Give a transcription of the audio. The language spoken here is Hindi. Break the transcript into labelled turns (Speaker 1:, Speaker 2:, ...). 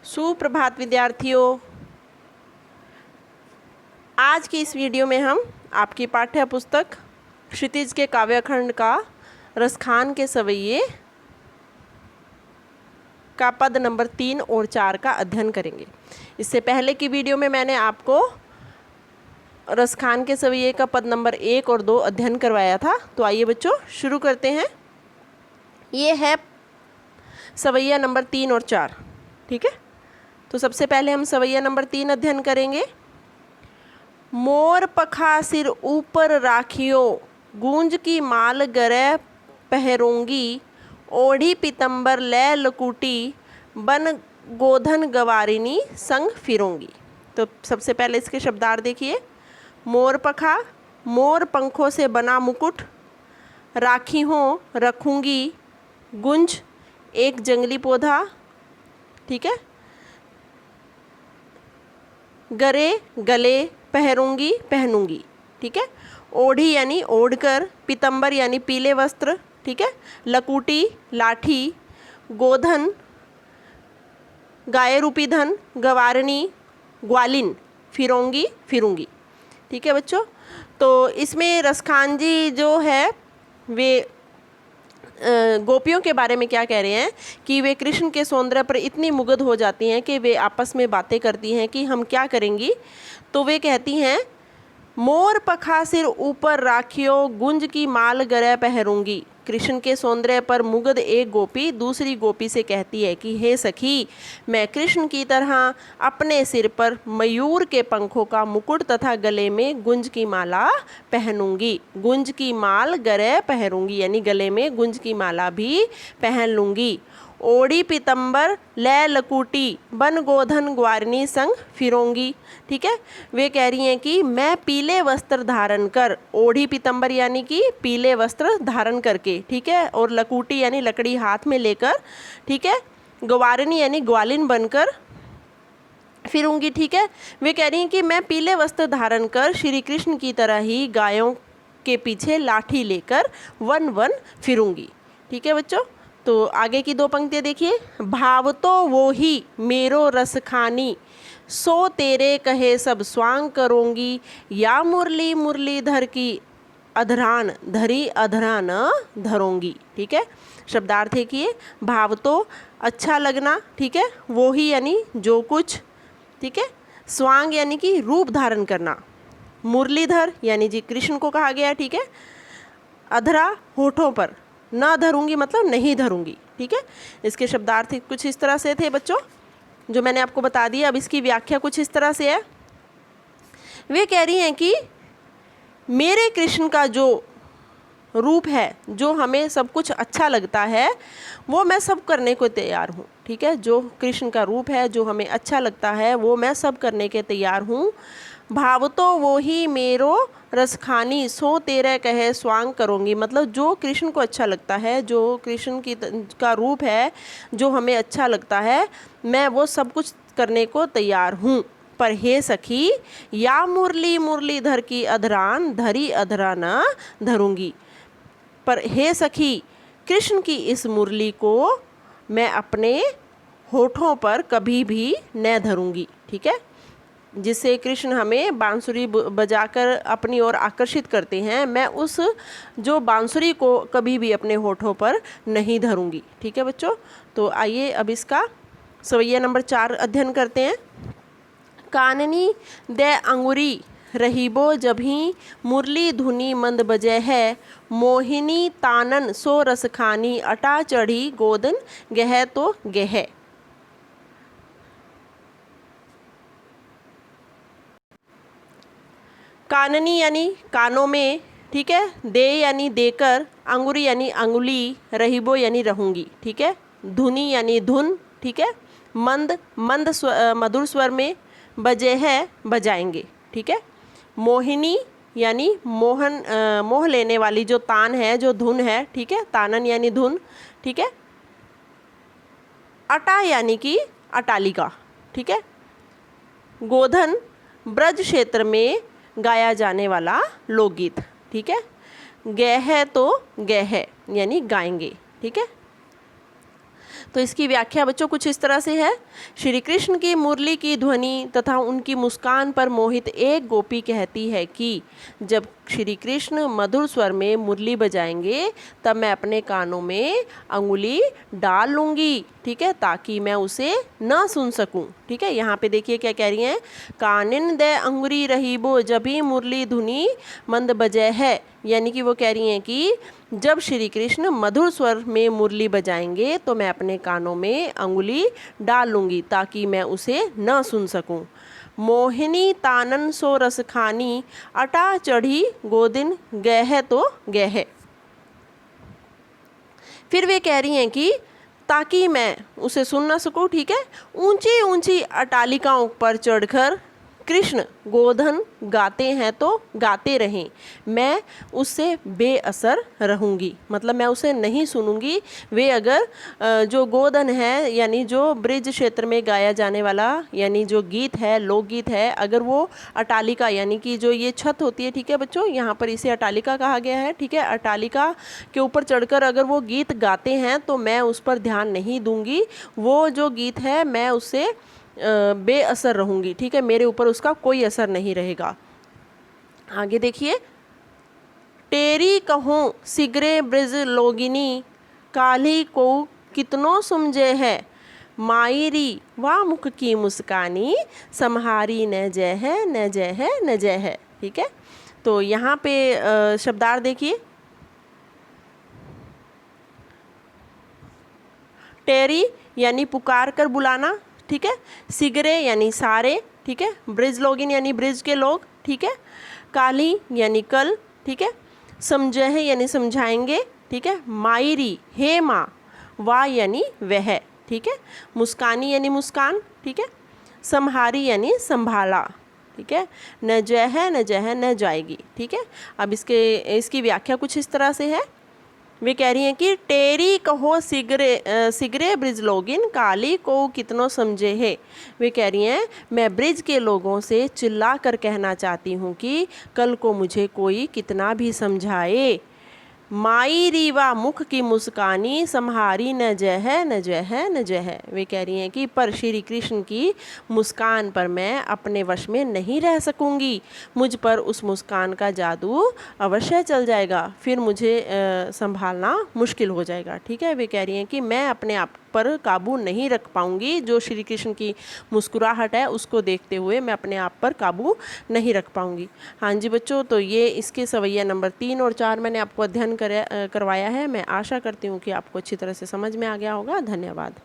Speaker 1: सुप्रभात विद्यार्थियों। आज की इस वीडियो में हम आपकी पाठ्य पुस्तक क्षितिज के काव्यखंड का रसखान के सवैये का पद नंबर 3 और 4 का अध्ययन करेंगे। इससे पहले की वीडियो में मैंने आपको रसखान के सवैये का पद नंबर 1 और 2 अध्ययन करवाया था। तो आइए बच्चों शुरू करते हैं। ये है सवैया नंबर 3 और 4, ठीक है। तो सबसे पहले हम सवैया नंबर 3 अध्ययन करेंगे। मोर पखा सिर ऊपर राखियो, गूंज की माल गरे पहरोंगी, ओढ़ी पीतम्बर लै लकुटी, बन गोधन गवारिनी संग फिरोंगी। तो सबसे पहले इसके शब्दार्थ देखिए। मोर पखा, मोर पंखों से बना मुकुट, राखी हो रखूंगी, गुंज एक जंगली पौधा, ठीक है, गरे गले, पहरूंगी पहनूंगी, ठीक है, ओढ़ी यानी ओढ़कर, पीतम्बर यानी पीले वस्त्र, ठीक है, लकूटी लाठी, गोधन गाय रूपी धन, गवारनी ग्वालिन, फिरोंगी फिरूंगी, ठीक है बच्चों। तो इसमें रसखान जी जो है वे गोपियों के बारे में क्या कह रहे हैं कि वे कृष्ण के सौंदर्य पर इतनी मुग्ध हो जाती हैं कि वे आपस में बातें करती हैं कि हम क्या करेंगी। तो वे कहती हैं, मोर पखा सिर ऊपर राखियो, गुंज की माल गरे पहरूंगी। कृष्ण के सौंदर्य पर मुग्ध एक गोपी दूसरी गोपी से कहती है कि हे सखी, मैं कृष्ण की तरह अपने सिर पर मयूर के पंखों का मुकुट तथा गले में गुंज की माला पहनूंगी। गुंज की माल गरे पहरूंगी यानी गले में गुंज की माला भी पहन लूंगी। ओढ़ी पीतम्बर लै लकूटी, बन गोधन ग्वारिनी संग फिरोंगी, ठीक है। वे कह रही हैं कि मैं पीले वस्त्र धारण कर, ओढ़ी पीतम्बर यानी कि पीले वस्त्र धारण करके, ठीक है, और लकूटी यानी लकड़ी हाथ में लेकर, ठीक है, ग्वारिनी यानी ग्वालिन बनकर फिरूंगी, ठीक है। वे कह रही हैं कि मैं पीले वस्त्र धारण कर श्री कृष्ण की तरह ही गायों के पीछे लाठी लेकर वन वन फिरूंगी, ठीक है बच्चों। तो आगे की 2 पंक्तियाँ देखिए। भाव तो वो ही मेरो रसखानी, सो तेरे कहे सब स्वांग करूंगी, या मुरली मुरलीधर की अधरान धरी अधरा न धरूंगी, ठीक है। शब्दार्थ है कि भाव तो अच्छा लगना, ठीक है, वो ही यानी जो कुछ, ठीक है, स्वांग यानी कि रूप धारण करना, मुरलीधर यानी जी कृष्ण को कहा गया, ठीक है, अधरा होठों पर, ना धरूंगी मतलब नहीं धरूंगी, ठीक है। इसके शब्दार्थ कुछ इस तरह से थे बच्चों जो मैंने आपको बता दिया। अब इसकी व्याख्या कुछ इस तरह से है। वे कह रही हैं कि मेरे कृष्ण का जो रूप है, जो हमें सब कुछ अच्छा लगता है, वो मैं सब करने को तैयार हूँ, ठीक है। जो कृष्ण का रूप है, जो हमें अच्छा लगता है, वो मैं सब करने के तैयार हूँ। भाव तो वो ही मेरो रसखानी, सो तेरे कहे स्वांग करूँगी, मतलब जो कृष्ण को अच्छा लगता है, जो कृष्ण का रूप है, जो हमें अच्छा लगता है, मैं वो सब कुछ करने को तैयार हूँ। पर हे सखी, या मुरली मुरलीधर की अधरान धरी अधरा न धरूंगी। पर हे सखी, कृष्ण की इस मुरली को मैं अपने होठों पर कभी भी न धरूंगी, ठीक है। जिससे कृष्ण हमें बांसुरी बजाकर अपनी ओर आकर्षित करते हैं, मैं उस जो बांसुरी को कभी भी अपने होठों पर नहीं धरूंगी, ठीक है बच्चों। तो आइए अब इसका सवैया नंबर 4 अध्ययन करते हैं। काननी दे अंगुरी रहीबो जभी, मुरली धुनी मंद बजे है, मोहिनी तानन सो रसखानी, अटा चढ़ी गोदन गह तो गह। काननी यानी कानों में, ठीक है, दे यानी देकर, अंगुरी यानी अंगुली, रहीबो यानी रहूंगी, ठीक है, धुनी यानी धुन, ठीक है, मंद मंद मधुर स्वर में, बजे है बजाएंगे, ठीक है, मोहिनी यानी मोहन मोह लेने वाली जो तान है, जो धुन है, ठीक है, तानन यानी धुन, ठीक है, अटा यानी कि अटालिका, ठीक है, गोधन ब्रज क्षेत्र में गाया जाने वाला लोकगीत, ठीक है, गह है तो गह यानी गाएंगे, ठीक है। तो इसकी व्याख्या बच्चों कुछ इस तरह से है। श्री कृष्ण की मुरली की ध्वनि तथा उनकी मुस्कान पर मोहित एक गोपी कहती है कि जब श्री कृष्ण मधुर स्वर में मुरली बजाएंगे तब मैं अपने कानों में अंगुली डाल लूँगी, ठीक है, ताकि मैं उसे न सुन सकूं। ठीक है, यहाँ पे देखिए क्या कह रही हैं, कानिन दे अंगुरी रहीबो जभी मुरली धुनी मंद बजय है, यानी कि वो कह रही हैं कि जब श्री कृष्ण मधुर स्वर में मुरली बजाएंगे तो मैं अपने कानों में अंगुली डाल लूँगी ताकि मैं उसे न सुन सकूं। मोहिनी तानन सो रस खानी अटा चढ़ी गोदिन गह तो गह। फिर वे कह रही हैं कि ताकि मैं उसे सुन ना सकूं, ठीक है, ऊंची ऊंची अटालिकाओं पर चढ़कर कृष्ण गोधन गाते हैं तो गाते रहें, मैं उससे बेअसर रहूँगी, मतलब मैं उसे नहीं सुनूंगी। वे अगर जो गोधन है यानी जो ब्रिज क्षेत्र में गाया जाने वाला यानी जो गीत है, लोकगीत है, अगर वो अटालिका यानी कि जो ये छत होती है, ठीक है बच्चों, यहाँ पर इसे अटालिका कहा गया है, ठीक है, अटालिका के ऊपर चढ़कर अगर वो गीत गाते हैं तो मैं उस पर ध्यान नहीं दूंगी, वो जो गीत है मैं उससे बेअसर रहूँगी, ठीक है, मेरे ऊपर उसका कोई असर नहीं रहेगा। आगे देखिए, टेरी कहूँ सिगरे ब्रिज लोगिनी काली को कितनो समझे है, मायरी वाह मुख की मुस्कानी सम्हारी न जय है न जय है न जय है। ठीक है, तो यहाँ पे शब्दार्थ देखिए, टेरी यानी पुकार कर बुलाना, ठीक है, सिगरे यानी सारे, ठीक है, ब्रिज लोगिन यानी ब्रिज के लोग, ठीक है, काली यानी कल, ठीक है, समझे है यानी समझाएंगे, ठीक है, मायरी हे माँ, वाह यानी वह, ठीक है, मुस्कानी यानी मुस्कान, ठीक है, सम्हारी यानी संभाला, ठीक है, न जय है न जय है न जाएगी। ठीक है, अब इसकी व्याख्या कुछ इस तरह से है। वे कह रही हैं कि टेरी कहो सिगरे ब्रिज लोगिन काली को कितनो समझे है। वे कह रही हैं मैं ब्रिज के लोगों से चिल्ला कर कहना चाहती हूँ कि कल को मुझे कोई कितना भी समझाए, माई रीवा मुख की मुस्कानी सम्हारी न जय है न जय है न जय है। वे कह रही हैं कि पर श्री कृष्ण की मुस्कान पर मैं अपने वश में नहीं रह सकूंगी, मुझ पर उस मुस्कान का जादू अवश्य चल जाएगा, फिर मुझे संभालना मुश्किल हो जाएगा। ठीक है, वे कह रही हैं कि मैं अपने आप पर काबू नहीं रख पाऊंगी, जो श्री कृष्ण की मुस्कुराहट है उसको देखते हुए मैं अपने आप पर काबू नहीं रख पाऊंगी। हाँ जी बच्चों, तो ये इसके सवैया नंबर 3 और 4 मैंने आपको अध्ययन करवाया है। मैं आशा करती हूँ कि आपको अच्छी तरह से समझ में आ गया होगा। धन्यवाद।